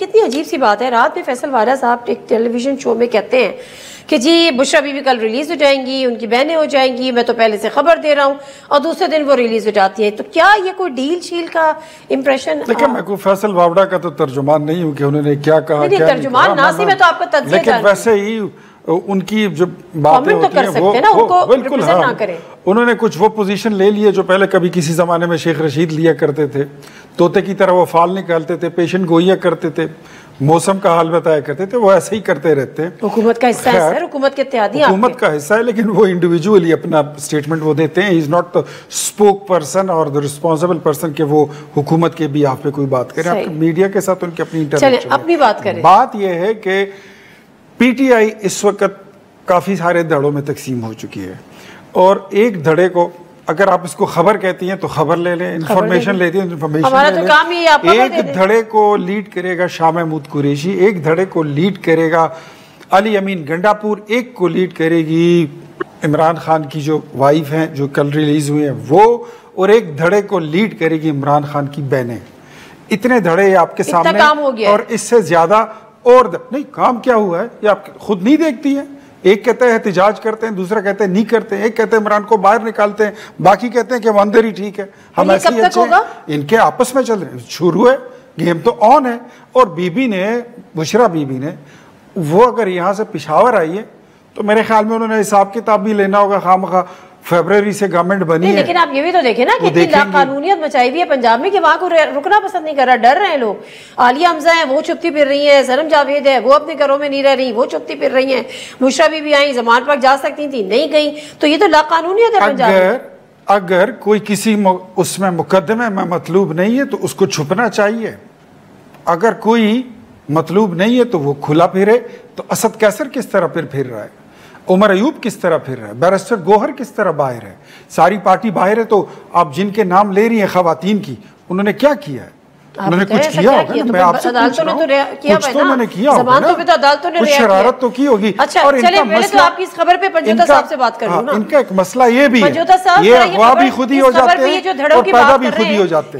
कितनी अजीब सी बात है, रात में फैसल वारा साहब एक टेलीविजन शो में कहते हैं कि जी बुशरा बीबी कल रिलीज हो जाएंगी, उनकी बहनें हो जाएंगी, मैं तो पहले से खबर दे रहा हूँ, और दूसरे दिन वो रिलीज हो जाती है। तो क्या ये कोई डील शील का इम्प्रेशन? देखिए मैं कोई फैसल वावड़ा का तो तर्जुमान नहीं हूँ कि उन्होंने क्या कहा, नहीं, तर्जुमान ना सी, मैं तो आपको तज्जिया, लेकिन वैसे ही उनकी जो बातें होती हैं वो बिल्कुल ना करें। उन्होंने कुछ वो पोजीशन ले ली है जो पहले कभी किसी जमाने में शेख रशीद लिया करते थे, तोते की तरह वो फाल निकालते थे, पेशेंट गोइया करते थे, मौसम का हाल बताया करते थे, वो ऐसे ही करते रहते हैं। हुकूमत का हिस्सा है सर, हुकूमत के इत्तेहादी हुकूमत का हिस्सा है, लेकिन वो इंडिविजुअली अपना स्टेटमेंट वो देते हैं। He is not the spoke person और द रिस्पॉन्सिबल पर्सन के वो हुकूमत के भी आप पे कोई बात करें। आप मीडिया के साथ उनकी अपनी इंटरेक्शन, अपनी बात करें। बात यह है कि पीटीआई इस वक्त काफी सारे धड़ों में तकसीम हो चुकी है, और एक धड़े को अगर आप इसको खबर कहती हैं तो खबर ले लें, इंफॉर्मेशन लेती हैं इंफॉर्मेशन ले लें। एक धड़े को लीड करेगा शाह महमूद कुरैशी, एक धड़े को लीड करेगा अली अमीन गंडापुर, एक को लीड करेगी इमरान खान की जो वाइफ हैं जो कल रिलीज हुई हैं वो, और एक धड़े को लीड करेगी इमरान खान की बहनें। इतने धड़े आपके सामने काम हो गया, और इससे ज्यादा और नहीं काम क्या हुआ है ये आप खुद नहीं देखती हैं। एक कहते हैं एहतिजाज करते हैं, दूसरा कहते हैं नहीं करते हैं, एक कहते हैं इमरान को बाहर निकालते हैं, बाकी कहते हैं कि वो अंदर ही ठीक है, हम ऐसे ही अच्छे हैं। इनके आपस में चल रहे हैं, शुरू है, गेम तो ऑन है। और बीबी ने, बुशरा बीबी ने, वो अगर यहाँ से पिशावर आई है तो मेरे ख्याल में उन्होंने हिसाब किताब भी लेना होगा। खामखा फरवरी से गवर्नमेंट बनी है, लेकिन आप ये भी तो देखें ना कि कानूनियत मचाई हुई है पंजाब में कि वहां को रुकना पसंद नहीं कर रहा, डर रहे हैं लोग। आलिया हमजा है वो चुपती फिर रही है, सनम जावेद है वो अपने घरों में नहीं रह रही, वो चुपती फिर रही है, बुशरा बीबी आई जमान पर जा सकती थी नहीं गई, तो ये तो लाकानूनियत है पंजाब में। अगर कोई किसी उसमें मुकदमे में मतलूब नहीं है तो उसको छुपना चाहिए, अगर कोई मतलूब नहीं है तो वो खुला फिरे। तो असद कैसर किस तरह फिर रहा है, उमर अयूब किस तरह फिर रहा है, बैरिस्टर गोहर किस तरह बाहर है, सारी पार्टी बाहर है। तो आप जिनके नाम ले रही हैं खवातीन की, उन्होंने क्या किया है? उन्होंने कुछ किया होगा ना, मैं आपसे पूछ रहा हूं, कुछ तो उन्होंने किया होगा ना, कुछ शरारत तो की होगी। अच्छा, और इनका मसला, आपकी इस खबर पे पंजोता साहब से बात करूं ना, इनका एक मसला ये भी है, पंजोता साहब ये अगवा भी खुद ही हो जाते हैं और पैदा भी खुद ही हो जाते हैं।